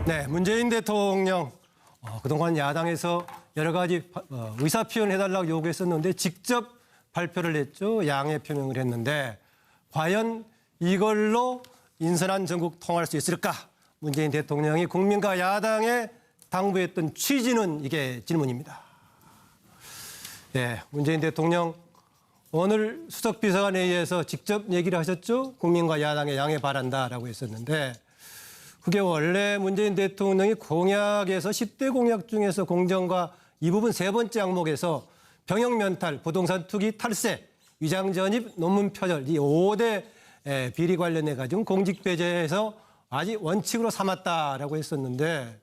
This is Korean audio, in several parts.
네, 문재인 대통령 그동안 야당에서 여러 가지 의사표현 해달라고 요구했었는데 직접 발표를 했죠. 양해 표명을 했는데 과연 이걸로 인선한 전국 통할 수 있을까? 문재인 대통령이 국민과 야당에 당부했던 취지는 이게 질문입니다. 네, 문재인 대통령 오늘 수석비서관회의에서 직접 얘기를 하셨죠. 국민과 야당의 양해 바란다라고 했었는데 그게 원래 문재인 대통령이 공약에서 10대 공약 중에서 공정과 이 부분 세 번째 항목에서 병역 면탈, 부동산 투기 탈세, 위장 전입, 논문 표절 이 5대 비리 관련해 가지고 공직 배제에서 아직 원칙으로 삼았다라고 했었는데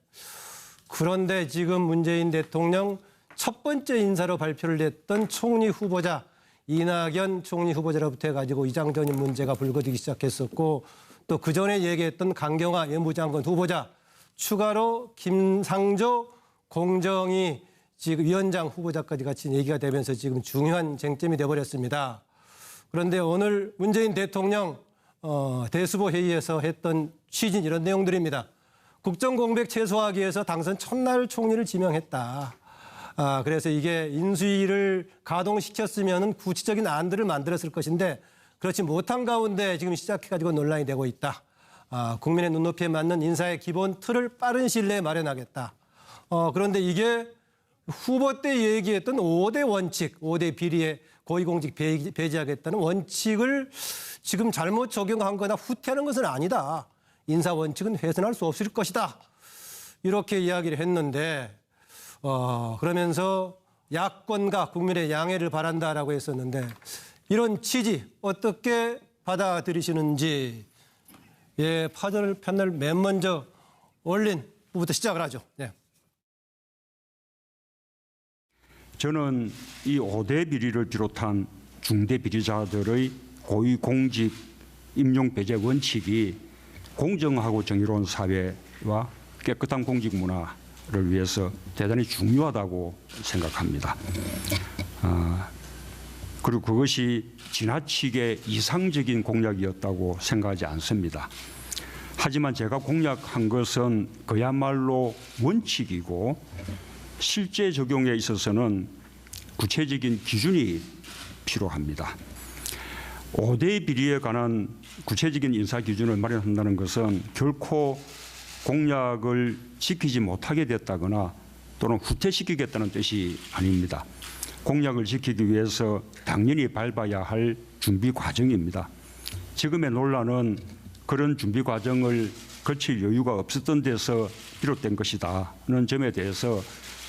그런데 지금 문재인 대통령 첫 번째 인사로 발표를 했던 총리 후보자 이낙연 총리 후보자로부터 해가지고 위장 전입 문제가 불거지기 시작했었고 또 그전에 얘기했던 강경화 외무장관 후보자 추가로 김상조 공정위 지금 위원장 후보자까지 같이 얘기가 되면서 지금 중요한 쟁점이 돼버렸습니다. 그런데 오늘 문재인 대통령 대수보 회의에서 했던 취지는 이런 내용들입니다. 국정공백 최소화하기 위해서 당선 첫날 총리를 지명했다. 그래서 이게 인수위를 가동시켰으면 구체적인 안들을 만들었을 것인데 그렇지 못한 가운데 지금 시작해가지고 논란이 되고 있다. 국민의 눈높이에 맞는 인사의 기본 틀을 빠른 시일 내에 마련하겠다. 그런데 이게 후보 때 얘기했던 5대 원칙, 5대 비리에 고위공직 배제하겠다는 원칙을 지금 잘못 적용한 거나 후퇴하는 것은 아니다. 인사 원칙은 훼손할 수 없을 것이다. 이렇게 이야기를 했는데 그러면서 야권과 국민의 양해를 바란다라고 했었는데 이런 취지 어떻게 받아들이시는지 판을 맨 먼저 올린 부부터 시작을 하죠. 네. 저는 이 5대 비리를 비롯한 중대 비리자들의 고위공직 임용 배제 원칙이 공정하고 정의로운 사회와 깨끗한 공직 문화를 위해서 대단히 중요하다고 생각합니다. 그리고 그것이 지나치게 이상적인 공약이었다고 생각하지 않습니다. 하지만 제가 공약한 것은 그야말로 원칙이고 실제 적용에 있어서는 구체적인 기준이 필요합니다. 5대 비리에 관한 구체적인 인사 기준을 마련한다는 것은 결코 공약을 지키지 못하게 됐다거나 또는 후퇴시키겠다는 뜻이 아닙니다. 공약을 지키기 위해서 당연히 밟아야 할 준비 과정입니다. 지금의 논란은 그런 준비 과정을 거칠 여유가 없었던 데서 비롯된 것이다는 점에 대해서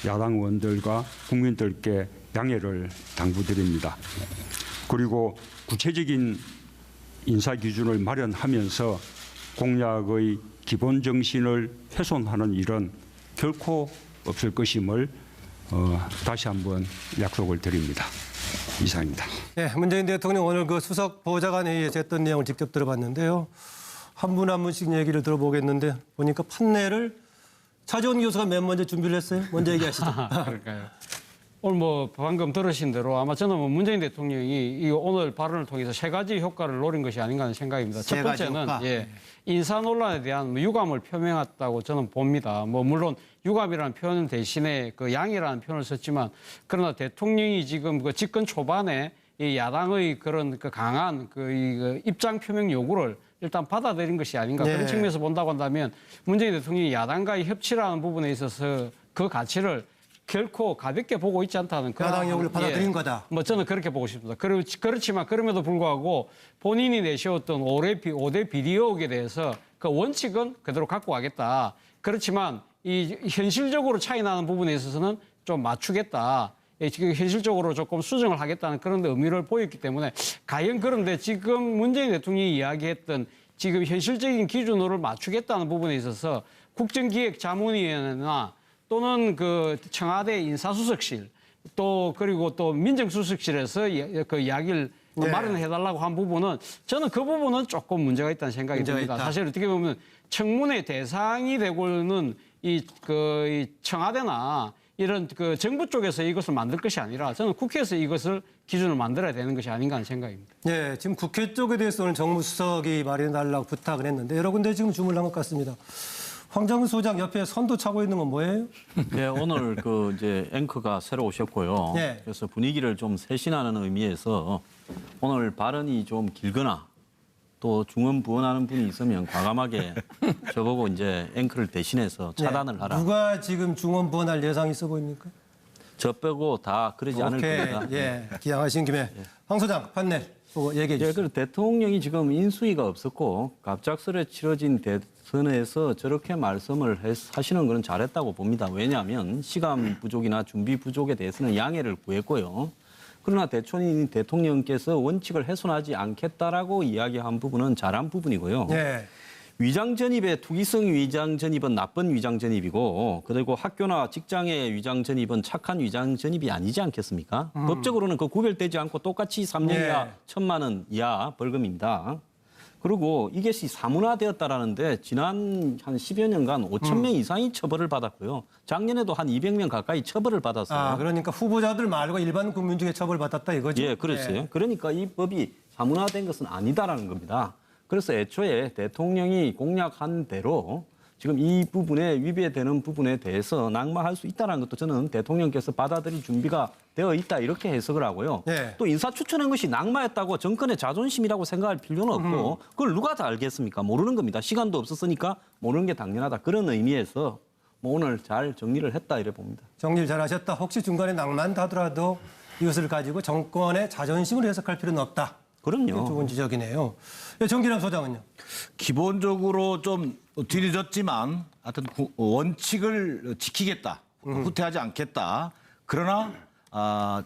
야당 의원들과 국민들께 양해를 당부드립니다. 그리고 구체적인 인사 기준을 마련하면서 공약의 기본 정신을 훼손하는 일은 결코 없을 것임을 다시 한번 약속을 드립니다. 이상입니다. 네, 문재인 대통령 오늘 그 수석 보좌관 회의에서 했던 내용을 직접 들어봤는데요. 한 분 한 분씩 얘기를 들어보겠는데 보니까 판례를 차지원 교수가 맨 먼저 준비를 했어요. 먼저 얘기하시죠. 그럴까요? 오늘 방금 들으신 대로 아마 저는 문재인 대통령이 이 오늘 발언을 통해서 세 가지 효과를 노린 것이 아닌가 하는 생각입니다. 첫 번째는 인사 논란에 대한 유감을 표명했다고 저는 봅니다. 물론 유감이라는 표현 대신에 그 양해라는 표현을 썼지만 그러나 대통령이 지금 그 집권 초반에 이 야당의 그런 그 강한 그 입장 표명 요구를 일단 받아들인 것이 아닌가 그런 측면에서 본다고 한다면 문재인 대통령이 야당과의 협치라는 부분에 있어서 그 가치를 결코 가볍게 보고 있지 않다는 야당 요구를 받아들인 거다. 저는 그렇게 보고 싶습니다. 그렇지만 그럼에도 불구하고 본인이 내세웠던 5대 비리 의혹에 대해서 그 원칙은 그대로 갖고 가겠다. 그렇지만 이 현실적으로 차이 나는 부분에 있어서는 좀 맞추겠다. 지금 현실적으로 조금 수정을 하겠다는 그런 의미를 보였기 때문에 과연 그런데 지금 문재인 대통령이 이야기했던 지금 현실적인 기준으로 맞추겠다는 부분에 있어서 국정기획자문위원회나 또는 그 청와대 인사수석실 그리고 또 민정수석실에서 그 이야기를 마련해달라고 한 부분은 저는 그 부분은 조금 문제가 있다는 생각이 듭니다. 사실 어떻게 보면 청문회 대상이 되고는 이 청와대나 이런 그 정부 쪽에서 이것을 만들 것이 아니라 저는 국회에서 이것을 기준을 만들어야 되는 것이 아닌가 하는 생각입니다. 네, 지금 국회 쪽에 대해서 오늘 정무수석이 마련해달라고 부탁을 했는데 여러 군데 지금 주문을 한 것 같습니다. 황정근 소장 옆에 선도 차고 있는 건 뭐예요? 네, 오늘 그 이제 앵커가 새로 오셨고요. 네. 그래서 분위기를 좀 쇄신하는 의미에서 오늘 발언이 좀 길거나 또 중언부언하는 분이 있으면 과감하게 저보고 이제 앵커를 대신해서 차단을 하라. 누가 지금 중언부언할 예상이 있어 보입니까? 저 빼고 다 그러지 않을 오케이. 겁니다. 예, 기양하신 김에 황 소장 판넬 보고 얘기해 예, 주시죠. 그리고 대통령이 지금 인수위가 없었고 갑작스레 치러진 대선에서 저렇게 말씀을 하시는 것은 잘했다고 봅니다. 왜냐하면 시간 부족이나 준비 부족에 대해서는 양해를 구했고요. 그러나 대통령께서 원칙을 훼손하지 않겠다라고 이야기한 부분은 잘한 부분이고요. 예. 위장 전입의 투기성 위장 전입은 나쁜 위장 전입이고 그리고 학교나 직장의 위장 전입은 착한 위장 전입이 아니지 않겠습니까? 법적으로는 그 구별되지 않고 똑같이 3년 이하 예. 1,000만 원 이하 벌금입니다. 그리고 이것이 사문화되었다라는데 지난 한 10여 년간 5천 명 이상이 처벌을 받았고요. 작년에도 한 200명 가까이 처벌을 받았어요. 아, 그러니까 후보자들 말고 일반 국민 중에 처벌받았다 이거죠? 예, 그렇어요. 그러니까 이 법이 사문화된 것은 아니다라는 겁니다. 그래서 애초에 대통령이 공약한 대로 지금 이 부분에 위배되는 부분에 대해서 낙마할 수 있다는 것도 저는 대통령께서 받아들일 준비가 되어 있다 이렇게 해석을 하고요. 네. 또 인사 추천한 것이 낙마했다고 정권의 자존심이라고 생각할 필요는 없고 그걸 누가 다 알겠습니까? 모르는 겁니다. 시간도 없었으니까 모르는 게 당연하다. 그런 의미에서 뭐 오늘 잘 정리를 했다 이래 봅니다. 정리를 잘하셨다. 혹시 중간에 낭만하더라도 이것을 가지고 정권의 자존심을 해석할 필요는 없다. 그럼요. 좋은 지적이네요. 예, 정기남 소장은요? 기본적으로 좀 뒤늦었지만 하여튼 원칙을 지키겠다. 후퇴하지 않겠다. 그러나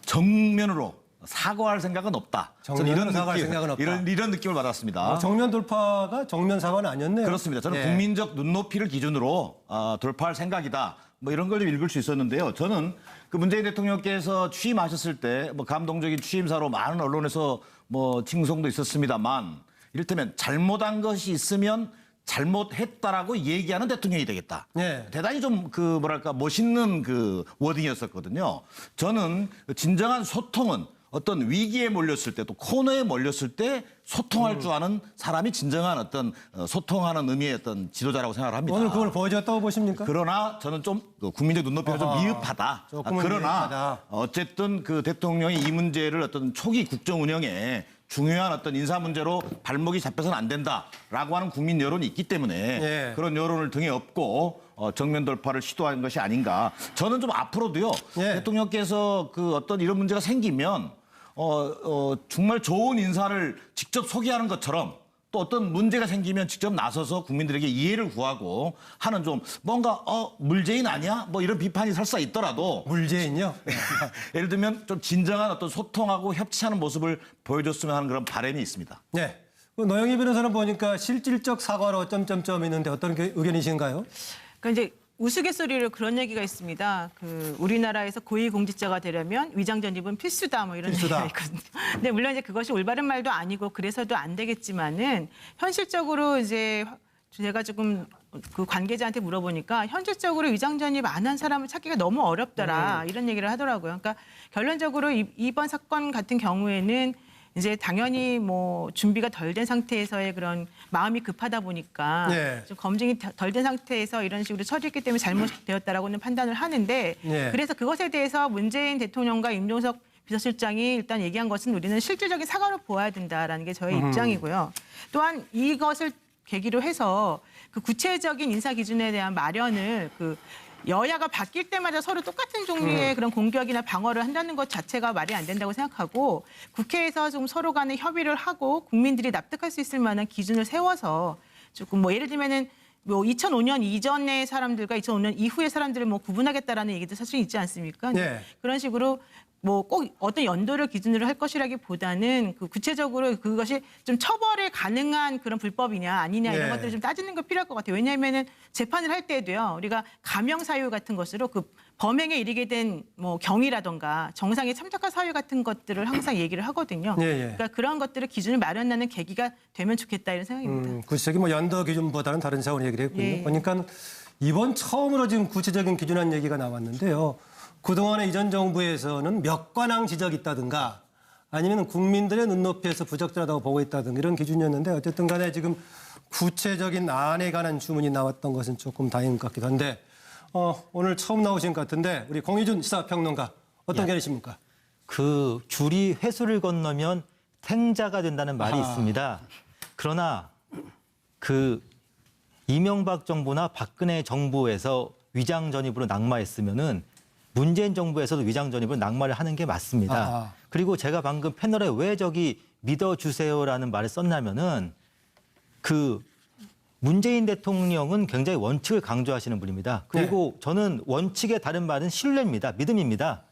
정면으로 사과할 생각은 없다. 저는 정면으로 사과할 생각은 없다. 이런 느낌을 받았습니다. 정면 돌파가 정면 사과는 아니었네요. 그렇습니다. 저는 예. 국민적 눈높이를 기준으로 돌파할 생각이다. 뭐 이런 걸 좀 읽을 수 있었는데요. 저는 그 문재인 대통령께서 취임하셨을 때 뭐 감동적인 취임사로 많은 언론에서 뭐 칭송도 있었습니다만 이를테면 잘못한 것이 있으면 잘못했다라고 얘기하는 대통령이 되겠다. 예. 대단히 좀 그 뭐랄까 멋있는 그 워딩이었었거든요. 저는 진정한 소통은 어떤 위기에 몰렸을 때 또 코너에 몰렸을 때 소통할 줄 아는 사람이 진정한 어떤 소통하는 의미의 어떤 지도자라고 생각을 합니다. 오늘 그걸 보여줬다고 보십니까? 그러나 저는 좀 국민적 눈높이가 좀 미흡하다. 조금은 그러나 미흡하다. 어쨌든 그 대통령이 이 문제를 어떤 초기 국정 운영에 중요한 어떤 인사 문제로 발목이 잡혀서는 안 된다라고 하는 국민 여론이 있기 때문에 예. 그런 여론을 등에 업고 정면 돌파를 시도한 것이 아닌가. 저는 좀 앞으로도요. 예. 대통령께서 그 어떤 이런 문제가 생기면 정말 좋은 인사를 직접 소개하는 것처럼 또 어떤 문제가 생기면 직접 나서서 국민들에게 이해를 구하고 하는 좀 뭔가 물죄인 아니야? 뭐 이런 비판이 설사 있더라도 물죄인요? 예를 들면 좀 진정한 어떤 소통하고 협치하는 모습을 보여줬으면 하는 그런 바람이 있습니다. 네. 그 노영희 변호사는 보니까 실질적 사과로 점점점 있는데 어떤 의견이신가요? 그러니까 이제 우스갯소리로 그런 얘기가 있습니다. 그 우리나라에서 고위공직자가 되려면 위장 전입은 필수다 뭐 이런 필수다. 얘기가 있거든요. 근데 물론 이제 그것이 올바른 말도 아니고 그래서도 안 되겠지만은 현실적으로 이제 제가 조금 그 관계자한테 물어보니까 현실적으로 위장 전입 안 한 사람을 찾기가 너무 어렵더라 이런 얘기를 하더라고요. 그러니까 결론적으로 이번 사건 같은 경우에는 이제 당연히 뭐 준비가 덜 된 상태에서의 그런 마음이 급하다 보니까 네. 좀 검증이 덜 된 상태에서 이런 식으로 처리했기 때문에 잘못되었다라고는 판단을 하는데 네. 그래서 그것에 대해서 문재인 대통령과 임종석 비서실장이 일단 얘기한 것은 우리는 실질적인 사과로 보아야 된다라는 게 저의 입장이고요. 또한 이것을 계기로 해서 그 구체적인 인사 기준에 대한 마련을 그 여야가 바뀔 때마다 서로 똑같은 종류의 그런 공격이나 방어를 한다는 것 자체가 말이 안 된다고 생각하고 국회에서 좀 서로 간에 협의를 하고 국민들이 납득할 수 있을 만한 기준을 세워서 조금 뭐 예를 들면은 뭐 2005년 이전의 사람들과 2005년 이후의 사람들을 뭐 구분하겠다라는 얘기도 사실 있지 않습니까? 네. 그런 식으로 뭐 꼭 어떤 연도를 기준으로 할 것이라기보다는 그 구체적으로 그것이 좀 처벌이 가능한 그런 불법이냐 아니냐 이런 네. 것들을 좀 따지는 거 필요할 것 같아요. 왜냐하면은 재판을 할 때도요. 우리가 감형 사유 같은 것으로 그 범행에 이르게 된 뭐 경위라던가 정상에 참작한 사유 같은 것들을 항상 얘기를 하거든요. 예, 예. 그러니까 그런 것들을 기준을 마련하는 계기가 되면 좋겠다 이런 생각입니다. 구체적인 뭐 연도 기준보다는 다른 차원의 얘기를 했군요. 예. 그러니까 이번 처음으로 지금 구체적인 기준한 얘기가 나왔는데요. 그동안의 이전 정부에서는 몇 관왕 지적이 있다든가 아니면 국민들의 눈높이에서 부적절하다고 보고 있다든가 이런 기준이었는데 어쨌든 간에 지금 구체적인 안에 관한 주문이 나왔던 것은 조금 다행인 것 같기도 한데 오늘 처음 나오신 것 같은데 우리 공희준 시사평론가 어떤 견해십니까? 그 줄이 회수를 건너면 탱자가 된다는 말이 있습니다. 그러나 그 이명박 정부나 박근혜 정부에서 위장 전입으로 낙마했으면은 문재인 정부에서도 위장 전입으로 낙마를 하는 게 맞습니다. 아하. 그리고 제가 방금 패널에 왜 저기 믿어주세요라는 말을 썼냐면은 그 문재인 대통령은 굉장히 원칙을 강조하시는 분입니다. 그리고 저는 원칙의 다른 말은 신뢰입니다. 믿음입니다.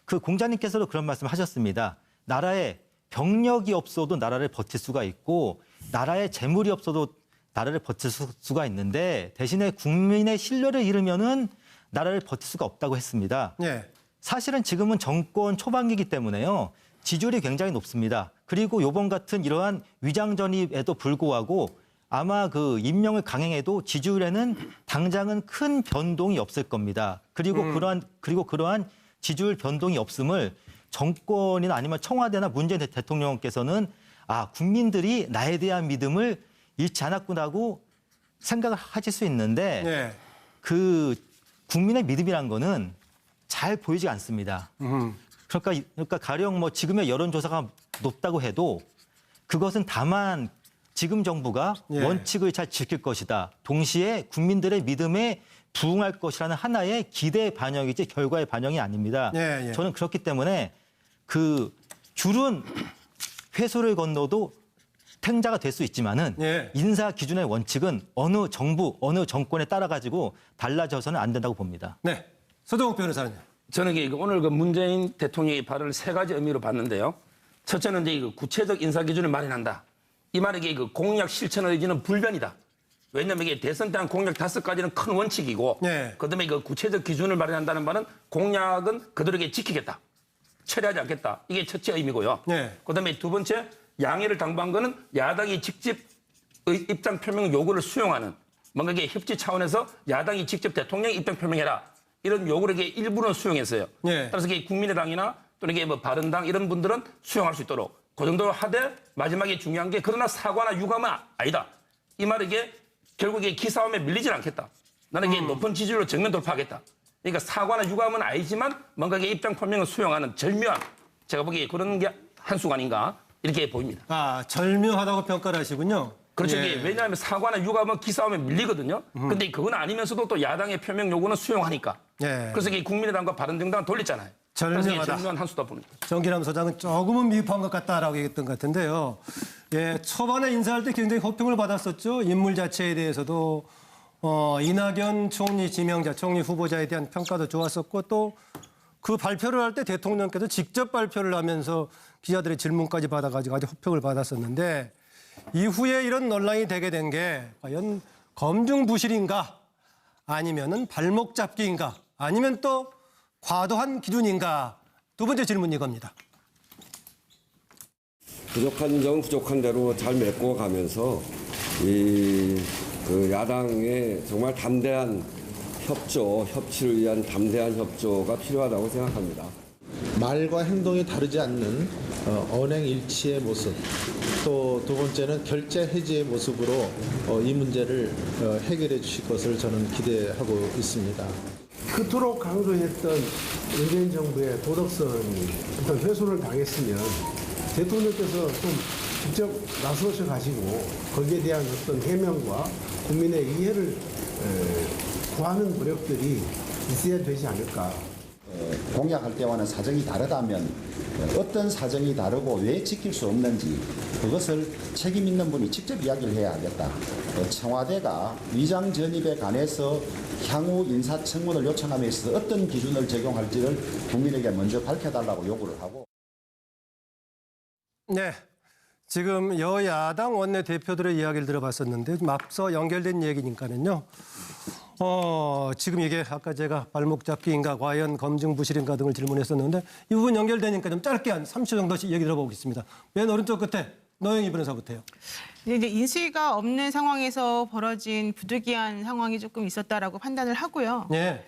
그 공자님께서도 그런 말씀 하셨습니다. 나라에 병력이 없어도 나라를 버틸 수가 있고 나라에 재물이 없어도 나라를 버틸 수가 있는데 대신에 국민의 신뢰를 잃으면은 나라를 버틸 수가 없다고 했습니다. 예. 사실은 지금은 정권 초반기이기 때문에요. 지지율이 굉장히 높습니다. 그리고 요번 같은 이러한 위장 전입에도 불구하고 아마 그 임명을 강행해도 지지율에는 당장은 큰 변동이 없을 겁니다. 그리고 그러한 지지율 변동이 없음을 정권이나 아니면 청와대나 문재인 대통령께서는 국민들이 나에 대한 믿음을 잃지 않았구나고 생각을 하실 수 있는데 예. 그 국민의 믿음이란 거는 잘 보이지 않습니다. 그러니까 가령 뭐 지금의 여론조사가 높다고 해도 그것은 다만 지금 정부가 예. 원칙을 잘 지킬 것이다. 동시에 국민들의 믿음에 부응할 것이라는 하나의 기대 반영이지 결과의 반영이 아닙니다. 예, 예. 저는 그렇기 때문에 그 줄은 회수를 건너도 탱자가 될 수 있지만은 예. 인사 기준의 원칙은 어느 정부, 어느 정권에 따라 가지고 달라져서는 안 된다고 봅니다. 네. 서동욱 변호사는요. 저는 오늘 그 문재인 대통령의 발언을 세 가지 의미로 봤는데요. 첫째는 이제 구체적 인사 기준을 마련한다. 이 말이 그 공약 실천 의지는 불변이다. 왜냐하면 이게 대선 때 한 공약 5가지는 큰 원칙이고, 네. 그다음에 그 구체적 기준을 마련한다는 말은 공약은 그들에게 지키겠다, 철회하지 않겠다. 이게 첫째 의미고요. 네. 그다음에 두 번째 양해를 당부한 거는 야당이 직접 입장 표명 요구를 수용하는 뭔가 이게 협치 차원에서 야당이 직접 대통령 입장 표명해라 이런 요구를 일부는 수용했어요. 네. 따라서 국민의당이나 또는 뭐 바른당 이런 분들은 수용할 수 있도록 그 정도로 하되 마지막에 중요한 게 그러나 사과나 유감은 아니다. 이 말이 결국에 기싸움에 밀리질 않겠다. 나는 높은 지지율로 정면 돌파하겠다. 그러니까 사과나 유감은 아니지만 뭔가 입장 표명을 수용하는 절묘한 제가 보기에 그런 게 한수가 아닌가 이렇게 보입니다. 절묘하다고 평가를 하시군요. 그렇죠. 예. 왜냐하면 사과나 유감은 기싸움에 밀리거든요. 근데 그건 아니면서도 또 야당의 표명 요구는 수용하니까. 예. 그래서 국민의당과 바른정당은 돌렸잖아요. 그래서 절묘하다. 절묘한 한수다 봅니다. 정기남 소장은 조금은 미흡한 것 같다라고 얘기했던 것 같은데요. 예, 초반에 인사할 때 굉장히 호평을 받았었죠. 인물 자체에 대해서도 이낙연 총리 지명자, 총리 후보자에 대한 평가도 좋았었고 또 그 발표를 할 때 대통령께서 직접 발표를 하면서 기자들의 질문까지 받아가지고 아주 호평을 받았었는데 이후에 이런 논란이 되게 된 게 과연 검증부실인가 아니면은 발목 잡기인가 아니면 또 과도한 기준인가 두 번째 질문이 이겁니다. 부족한 점 부족한 대로 잘 메꿔가면서 그 야당의 정말 담대한 협치를 위한 담대한 협조가 필요하다고 생각합니다. 말과 행동이 다르지 않는 언행일치의 모습, 또 두 번째는 결재 해지의 모습으로 이 문제를 해결해 주실 것을 저는 기대하고 있습니다. 그토록 강조했던 문재인 정부의 도덕성이 어떤 훼손을 당했으면 대통령께서 좀 직접 나서셔 가지고 거기에 대한 어떤 해명과 국민의 이해를 구하는 노력들이 있어야 되지 않을까. 공약할 때와는 사정이 다르다면 어떤 사정이 다르고 왜 지킬 수 없는지 그것을 책임 있는 분이 직접 이야기를 해야 하겠다. 청와대가 위장 전입에 관해서 향후 인사청문을 요청함에 있어서 어떤 기준을 적용할지를 국민에게 먼저 밝혀달라고 요구를 하고. 네. 지금 여야당 원내대표들의 이야기를 들어봤었는데 좀 앞서 연결된 얘기니까는요. 지금 이게 아까 제가 발목 잡기인가 과연 검증 부실인가 등을 질문했었는데 이 부분 연결되니까 좀 짧게 한 30초 정도씩 얘기 들어보겠습니다. 맨 오른쪽 끝에 노영희 변호사부터요. 이제 인수위가 없는 상황에서 벌어진 부득이한 상황이 조금 있었다라고 판단을 하고요. 예.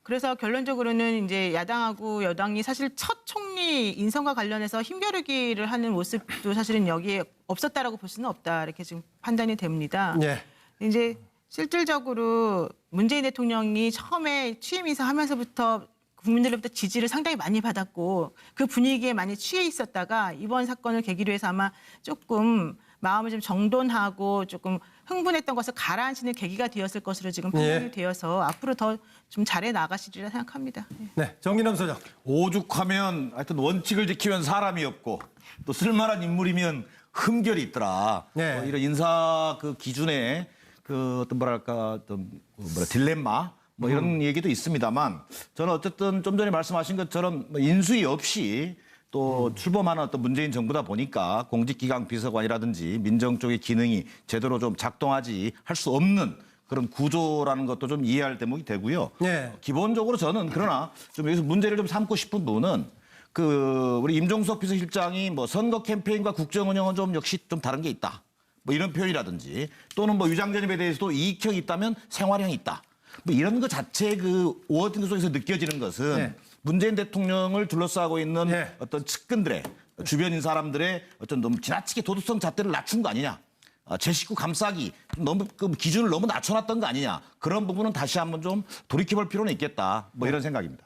그래서 결론적으로는 이제 야당하고 여당이 사실 첫 총리 인선과 관련해서 힘겨루기를 하는 모습도 사실은 여기에 없었다라고 볼 수는 없다 이렇게 지금 판단이 됩니다. 네. 이제 실질적으로 문재인 대통령이 처음에 취임 인사하면서부터 국민들로부터 지지를 상당히 많이 받았고 그 분위기에 많이 취해 있었다가 이번 사건을 계기로 해서 아마 조금 마음을 좀 정돈하고 조금 흥분했던 것을 가라앉히는 계기가 되었을 것으로 지금 판단이 되어서 앞으로 더 좀 잘해 나가시리라 생각합니다. 네, 정기남 소장. 오죽하면 하여튼 원칙을 지키면 사람이 없고 또 쓸만한 인물이면 흠결이 있더라. 네. 이런 인사 그 기준에 그 어떤 뭐랄까 딜레마 뭐 이런 얘기도 있습니다만 저는 어쨌든 좀 전에 말씀하신 것처럼 뭐 인수위 없이 또 출범하는 어떤 문재인 정부다 보니까 공직기강 비서관이라든지 민정 쪽의 기능이 제대로 좀 작동하지 할 수 없는 그런 구조라는 것도 좀 이해할 대목이 되고요. 네. 기본적으로 저는 그러나 좀 여기서 문제를 좀 삼고 싶은 부분은 그 우리 임종석 비서실장이 뭐 선거 캠페인과 국정 운영은 좀 역시 좀 다른 게 있다. 뭐 이런 표현이라든지 또는 뭐 위장 전입에 대해서도 이익형이 있다면 생활형이 있다. 뭐 이런 것 자체 그 워딩 속에서 느껴지는 것은 네. 문재인 대통령을 둘러싸고 있는 네. 어떤 측근들의 주변인 사람들의 어떤 너무 지나치게 도덕성 잣대를 낮춘 거 아니냐. 제 식구 감싸기 너무 그 기준을 너무 낮춰놨던 거 아니냐. 그런 부분은 다시 한번 좀 돌이켜볼 필요는 있겠다. 뭐 이런 생각입니다.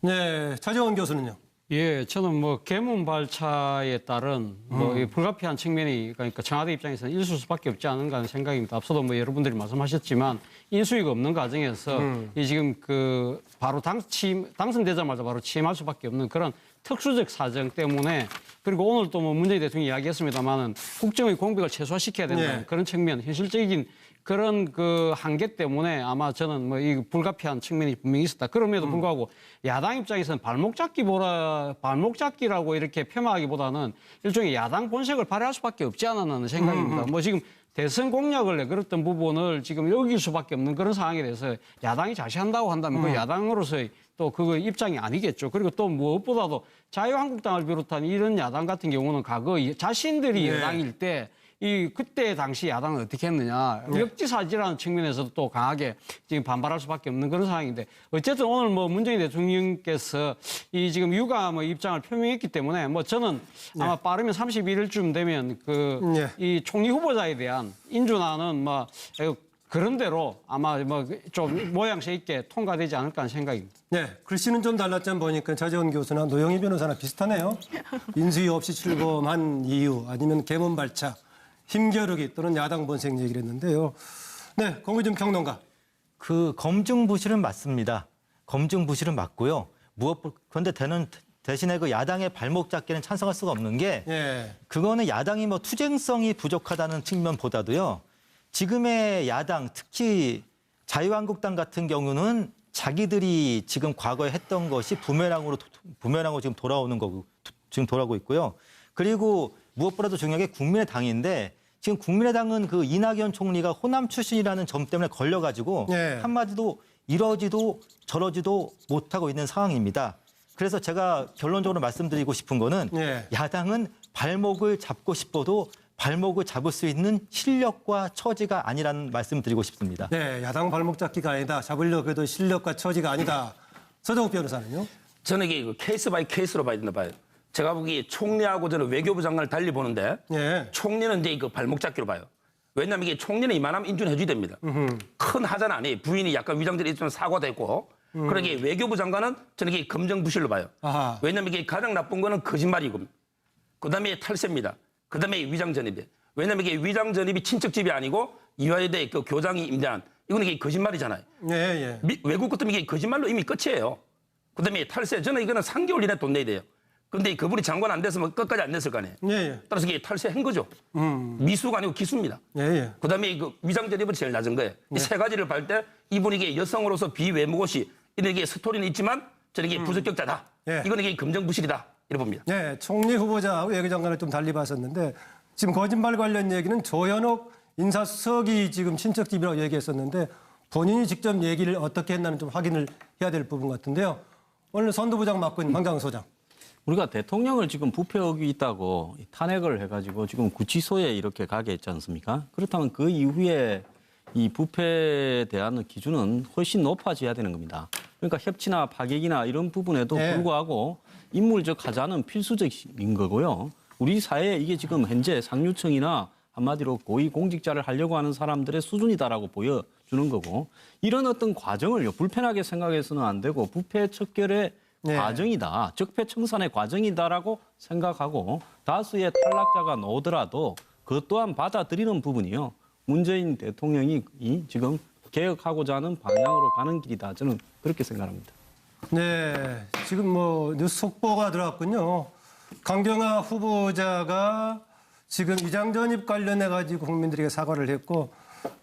네, 차재원 교수는요. 예, 저는 뭐 개문 발차에 따른 뭐 이 불가피한 측면이 그러니까 청와대 입장에서는 있을 수밖에 없지 않은가 하는 생각입니다. 앞서도 뭐 여러분들이 말씀하셨지만 인수위가 없는 과정에서 이 지금 그 바로 당선되자마자 바로 취임할 수밖에 없는 그런 특수적 사정 때문에 그리고 오늘 또 뭐 문재인 대통령이 이야기했습니다만은 국정의 공백을 최소화시켜야 된다는 네. 그런 측면, 현실적인 그런 그 한계 때문에 아마 저는 뭐 이 불가피한 측면이 분명히 있었다. 그럼에도 불구하고 야당 입장에서는 발목 잡기라고 이렇게 폄하하기보다는 일종의 야당 본색을 발휘할 수밖에 없지 않았나 생각입니다. 뭐 지금 대선 공약을 내걸었던 부분을 지금 여길 수밖에 없는 그런 상황에 대해서 야당이 자시한다고 한다면 그 야당으로서의 또 그 입장이 아니겠죠. 그리고 또 무엇보다도 자유한국당을 비롯한 이런 야당 같은 경우는 과거 자신들이 여당일 때 그때 당시 야당은 어떻게 했느냐. 역지사지라는 측면에서도 또 강하게 지금 반발할 수밖에 없는 그런 상황인데 어쨌든 오늘 뭐 문재인 대통령께서 이 지금 유감의 입장을 표명했기 때문에 뭐 저는 아마 빠르면 31일쯤 되면 이 총리 후보자에 대한 인준안은 뭐 그런 대로 아마 뭐 좀 모양새 있게 통과되지 않을까 하는 생각입니다. 네, 글씨는 좀 달랐지만 보니까 차재원 교수나 노영희 변호사나 비슷하네요. 인수위 없이 출범한 이유 아니면 개문 발차, 힘겨루기 또는 야당 본색 얘기를 했는데요. 네, 권기준 평론가. 그 검증 부실은 맞습니다. 검증 부실은 맞고요. 그런데 대신에 그 야당의 발목 잡기는 찬성할 수가 없는 게 그거는 야당이 뭐 투쟁성이 부족하다는 측면보다도요. 지금의 야당, 특히 자유한국당 같은 경우는 자기들이 지금 과거에 했던 것이 부메랑으로 지금 돌아오고 있고요. 그리고 무엇보다도 중요한 게 국민의당인데 지금 국민의당은 그 이낙연 총리가 호남 출신이라는 점 때문에 걸려가지고 한마디도 이러지도 저러지도 못하고 있는 상황입니다. 그래서 제가 결론적으로 말씀드리고 싶은 거는 야당은 발목을 잡고 싶어도 발목을 잡을 수 있는 실력과 처지가 아니라는 말씀 드리고 싶습니다. 네, 야당 발목 잡기가 아니다. 잡으려고 해도 실력과 처지가 아니다. 서정욱 변호사는요? 저는 이게 케이스 바이 케이스로 봐야 된다 봐요. 제가 보기에 총리하고 저는 외교부 장관을 달리 보는데 총리는 이제 그 발목 잡기로 봐요. 왜냐하면 이게 총리는 이만하면 인준해줘야 됩니다. 큰 하자는 아니에요. 부인이 약간 위장전이 있으면 사과도 했고. 그러기에 외교부 장관은 저는 이게 검정부실로 봐요. 왜냐하면 이게 가장 나쁜 거는 거짓말이고 그다음에 탈세입니다. 그다음에 위장전입이에요. 왜냐하면 이게 위장전입이 친척집이 아니고 이화여대 그 교장이 임대한 이거는 이게 거짓말이잖아요. 외국 같으면 이게 거짓말로 이미 끝이에요. 그다음에 탈세. 저는 이거는 3개월 이내 돈 내야 돼요. 근데 그분이 장관 안 됐으면 끝까지 안 냈을 거 아니에요. 따라서 이게 탈세한 거죠. 미수가 아니고 기수입니다. 그다음에 그 위장전입은 제일 낮은 거예요. 이 세 가지를 볼 때 이분이 이게 여성으로서 비외모고시 이런 게 스토리는 있지만 저는 이게 부적격자다. 이거는 이게 검정부실이다. 이렇게 봅니다. 네, 총리 후보자하고 외교장관을 좀 달리 봤었는데 지금 거짓말 관련 얘기는 조현옥 인사수석이 지금 친척집이라고 얘기했었는데 본인이 직접 얘기를 어떻게 했나는 좀 확인을 해야 될 부분 같은데요. 오늘 선두부장 맡고 있는 황장훈 소장. 우리가 대통령을 지금 부패 의혹이 있다고 탄핵을 해가지고 지금 구치소에 이렇게 가게 했지 않습니까? 그렇다면 그 이후에 이 부패에 대한 기준은 훨씬 높아져야 되는 겁니다. 그러니까 협치나 파격이나 이런 부분에도 네. 불구하고 인물적 하자는 필수적인 거고요. 우리 사회에 이게 지금 현재 상류층이나 한마디로 고위 공직자를 하려고 하는 사람들의 수준이다라고 보여주는 거고 이런 어떤 과정을요 불편하게 생각해서는 안 되고 부패 척결의 네. 과정이다. 적폐청산의 과정이다라고 생각하고 다수의 탈락자가 나오더라도 그것 또한 받아들이는 부분이요. 문재인 대통령이 지금 개혁하고자 하는 방향으로 가는 길이다. 저는 그렇게 생각합니다. 네, 지금 뭐 뉴스 속보가 들어왔군요. 강경화 후보자가 지금 위장 전입 관련해 가지고 국민들에게 사과를 했고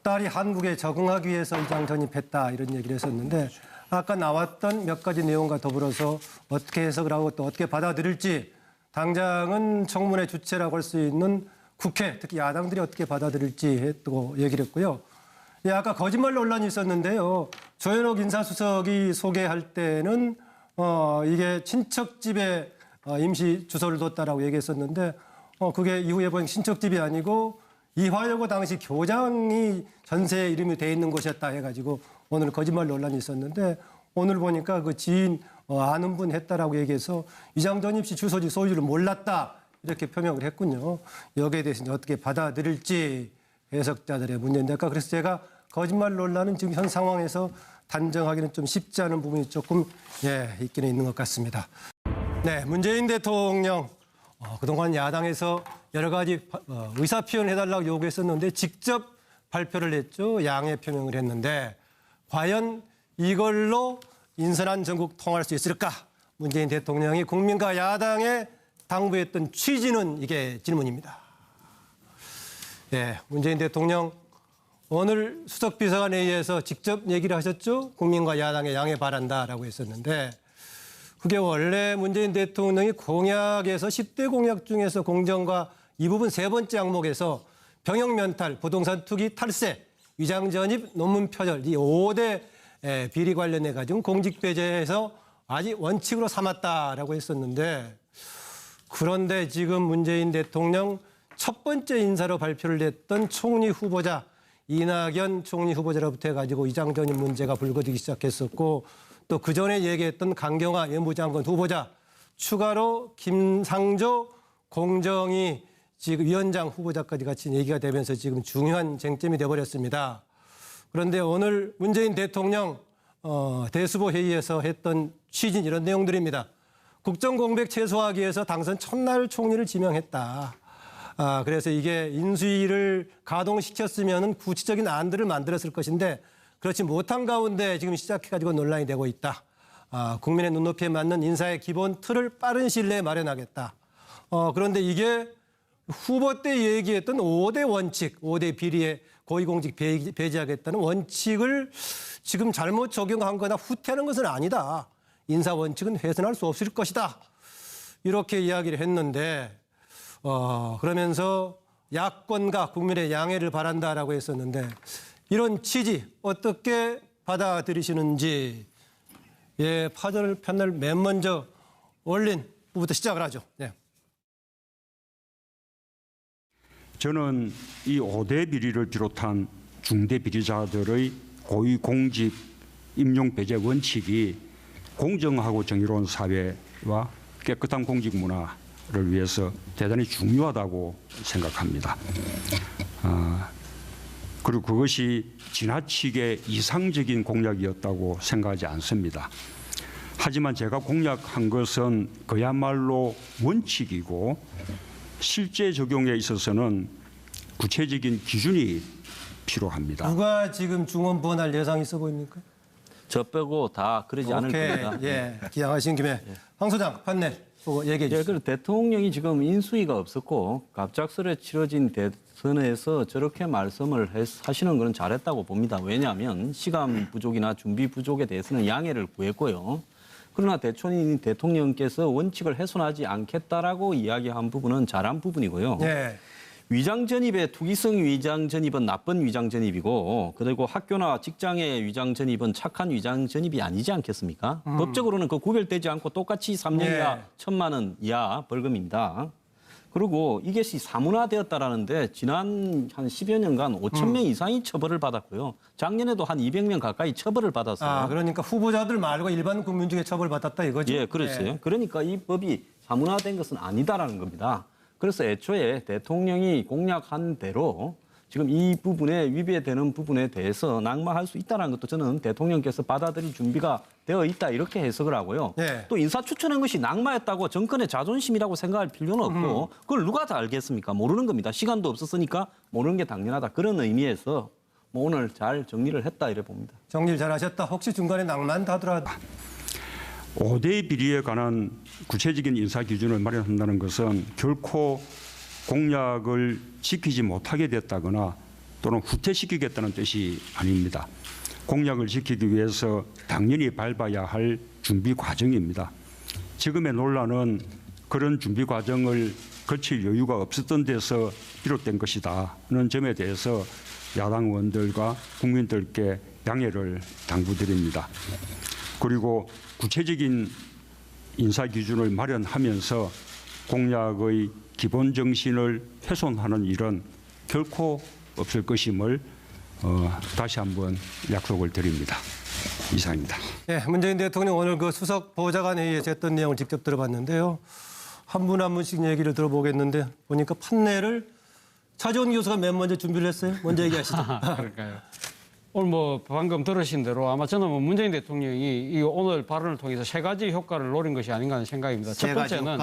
딸이 한국에 적응하기 위해서 위장 전입했다 이런 얘기를 했었는데 아까 나왔던 몇 가지 내용과 더불어서 어떻게 해석을 하고 또 어떻게 받아들일지 당장은 청문회 주체라고 할 수 있는 국회 특히 야당들이 어떻게 받아들일지 또 얘기를 했고요. 예, 아까 거짓말 논란이 있었는데요. 조현옥 인사수석이 소개할 때는 이게 친척집에 임시 주소를 뒀다라고 얘기했었는데 그게 이후에 보니 친척집이 아니고 이화여고 당시 교장이 전세에 이름이 돼 있는 곳이었다 해가지고 오늘 거짓말 논란이 있었는데 오늘 보니까 그 지인 아는 분 했다라고 얘기해서 위장 전입 시 주소지 소유를 몰랐다 이렇게 표명을 했군요. 여기에 대해서 어떻게 받아들일지 해석자들의 문제인데 아까 그래서 제가 거짓말 논란은 지금 현 상황에서 단정하기는 좀 쉽지 않은 부분이 조금 있기는 있는 것 같습니다. 네, 문재인 대통령 그동안 야당에서 여러 가지 의사표현 해달라고 요구했었는데 직접 발표를 했죠. 양해 표명을 했는데 과연 이걸로 인선한 전국 통할 수 있을까? 문재인 대통령이 국민과 야당에 당부했던 취지는 이게 질문입니다. 네, 문재인 대통령 오늘 수석비서관회의에서 직접 얘기를 하셨죠. 국민과 야당의 양해 바란다라고 했었는데 그게 원래 문재인 대통령이 공약에서 10대 공약 중에서 공정과 이 부분 세 번째 항목에서 병역 면탈, 부동산 투기 탈세, 위장 전입, 논문 표절 이 5대 비리 관련해 가지고 공직 배제해서 아직 원칙으로 삼았다라고 했었는데 그런데 지금 문재인 대통령 첫 번째 인사로 발표를 했던 총리 후보자 이낙연 총리 후보자로부터 해가지고 위장 전입 문제가 불거지기 시작했었고 또 그전에 얘기했던 강경화 외무장관 후보자 추가로 김상조 공정위 지금 위원장 후보자까지 같이 얘기가 되면서 지금 중요한 쟁점이 돼버렸습니다. 그런데 오늘 문재인 대통령 대수보 회의에서 했던 취지는 이런 내용들입니다. 국정공백 최소화하기 위해서 당선 첫날 총리를 지명했다. 그래서 이게 인수위를 가동시켰으면 구체적인 안들을 만들었을 것인데 그렇지 못한 가운데 지금 시작해가지고 논란이 되고 있다. 국민의 눈높이에 맞는 인사의 기본 틀을 빠른 시일 내에 마련하겠다. 그런데 이게 후보 때 얘기했던 5대 원칙, 5대 비리에 고위공직 배제하겠다는 원칙을 지금 잘못 적용한 거나 후퇴하는 것은 아니다. 인사 원칙은 훼손할 수 없을 것이다. 이렇게 이야기를 했는데 그러면서 야권과 국민의 양해를 바란다라고 했었는데 이런 취지 어떻게 받아들이시는지 판을 맨 먼저 올린 부부터 시작을 하죠. 네. 저는 이 5대 비리를 비롯한 중대 비리자들의 고위공직 임용 배제 원칙이 공정하고 정의로운 사회와 깨끗한 공직 문화를 위해서 대단히 중요하다고 생각합니다. 그리고 그것이 지나치게 이상적인 공약이었다고 생각하지 않습니다. 하지만 제가 공약한 것은 그야말로 원칙이고 실제 적용에 있어서는 구체적인 기준이 필요합니다. 누가 지금 중원부원할 예상이 있어 보입니까? 저 빼고 다 그러지 않을 겁니다. 기양하신 김에 황 소장 판넬 보고 얘기해 주시죠. 그리고 대통령이 지금 인수위가 없었고 갑작스레 치러진 대선에서 저렇게 말씀을 하시는 것은 잘했다고 봅니다. 왜냐하면 시간 부족이나 준비 부족에 대해서는 양해를 구했고요. 그러나 대통령께서 원칙을 훼손하지 않겠다라고 이야기한 부분은 잘한 부분이고요. 네. 위장 전입의 투기성 위장 전입은 나쁜 위장 전입이고 그리고 학교나 직장의 위장 전입은 착한 위장 전입이 아니지 않겠습니까? 법적으로는 그 구별되지 않고 똑같이 3년 이하 1,000만 원 이하 벌금입니다. 그리고 이것이 사문화되었다라는데 지난 한 10여 년간 5천 명 이상이 처벌을 받았고요. 작년에도 한 200명 가까이 처벌을 받았어요. 아, 그러니까 후보자들 말고 일반 국민 중에 처벌받았다 이거죠? 예, 그렇죠. 네. 그러니까 이 법이 사문화된 것은 아니다라는 겁니다. 그래서 애초에 대통령이 공약한 대로 지금 이 부분에 위배되는 부분에 대해서 낙마할 수 있다는 것도 저는 대통령께서 받아들일 준비가 되어 있다 이렇게 해석을 하고요. 네. 또 인사 추천한 것이 낙마했다고 정권의 자존심이라고 생각할 필요는 없고 그걸 누가 다 알겠습니까? 모르는 겁니다. 시간도 없었으니까 모르는 게 당연하다. 그런 의미에서 뭐 오늘 잘 정리를 했다 이래 봅니다. 정리를 잘하셨다. 혹시 중간에 낭만다 하더라도 5대 비리에 관한 구체적인 인사 기준을 마련한다는 것은 결코 공약을 지키지 못하게 됐다거나 또는 후퇴시키겠다는 뜻이 아닙니다. 공약을 지키기 위해서 당연히 밟아야 할 준비 과정입니다. 지금의 논란은 그런 준비 과정을 거칠 여유가 없었던 데서 비롯된 것이다는 점에 대해서 야당 의원들과 국민들께 양해를 당부드립니다. 그리고 구체적인 인사 기준을 마련하면서 공약의 기본 정신을 훼손하는 일은 결코 없을 것임을 다시 한번 약속을 드립니다. 이상입니다. 네, 문재인 대통령 오늘 그 수석 보좌관 회의에서 했던 내용을 직접 들어봤는데요. 한 분 한 분씩 얘기를 들어보겠는데 보니까 판례를 차지원 교수가 맨 먼저 준비를 했어요. 먼저 얘기하시죠. 그럴까요? 오늘 뭐 방금 들으신 대로 아마 저는 뭐 문재인 대통령이 이 오늘 발언을 통해서 세 가지 효과를 노린 것이 아닌가 하는 생각입니다. 첫 번째는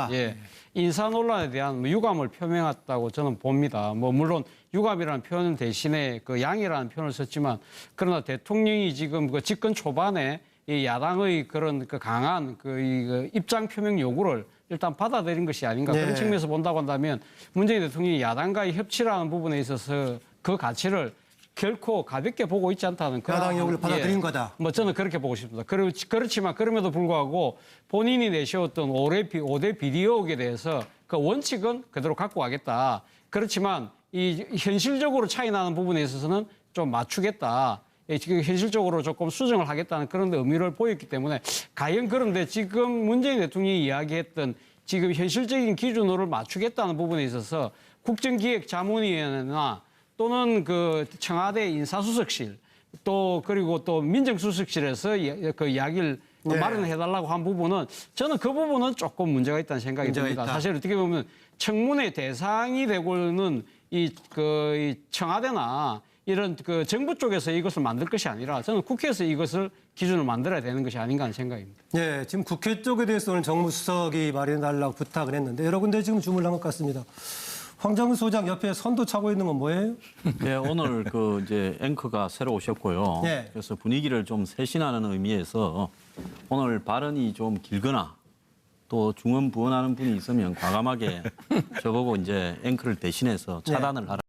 인사 논란에 대한 뭐 유감을 표명했다고 저는 봅니다. 뭐 물론 유감이라는 표현 대신에 그 양해라는 표현을 썼지만 그러나 대통령이 지금 그 집권 초반에 이 야당의 그런 그 강한 그 입장 표명 요구를 일단 받아들인 것이 아닌가 그런 측면에서 본다고 한다면 문재인 대통령이 야당과의 협치라는 부분에 있어서 그 가치를 결코 가볍게 보고 있지 않다는 그런 야당 요구를 받아들인 거다. 뭐 저는 그렇게 보고 싶습니다. 그렇지만 그럼에도 불구하고 본인이 내세웠던 5대 비리 의혹에 대해서 그 원칙은 그대로 갖고 가겠다. 그렇지만 이 현실적으로 차이 나는 부분에 있어서는 좀 맞추겠다. 지금 현실적으로 조금 수정을 하겠다는 그런 의미를 보였기 때문에 과연 그런데 지금 문재인 대통령이 이야기했던 지금 현실적인 기준으로 맞추겠다는 부분에 있어서 국정기획자문위원회나 또는 그 청와대 인사수석실 또 그리고 또 민정수석실에서 그 이야기를 마련해달라고 한 부분은 저는 그 부분은 조금 문제가 있다는 생각이 듭니다. 사실 어떻게 보면 청문회 대상이 되고는 이 청와대나 이런 그 정부 쪽에서 이것을 만들 것이 아니라 저는 국회에서 이것을 기준을 만들어야 되는 것이 아닌가 하는 생각입니다. 네, 지금 국회 쪽에 대해서 오늘 정무수석이 마련해달라고 부탁을 했는데 여러 군데 지금 주문을 한 것 같습니다. 황정근 소장 옆에 선도 차고 있는 건 뭐예요? 네, 오늘 그 이제 앵커가 새로 오셨고요. 네. 그래서 분위기를 좀 쇄신하는 의미에서 오늘 발언이 좀 길거나 또 중언부언하는 분이 있으면 과감하게 저보고 이제 앵커를 대신해서 차단을 하라.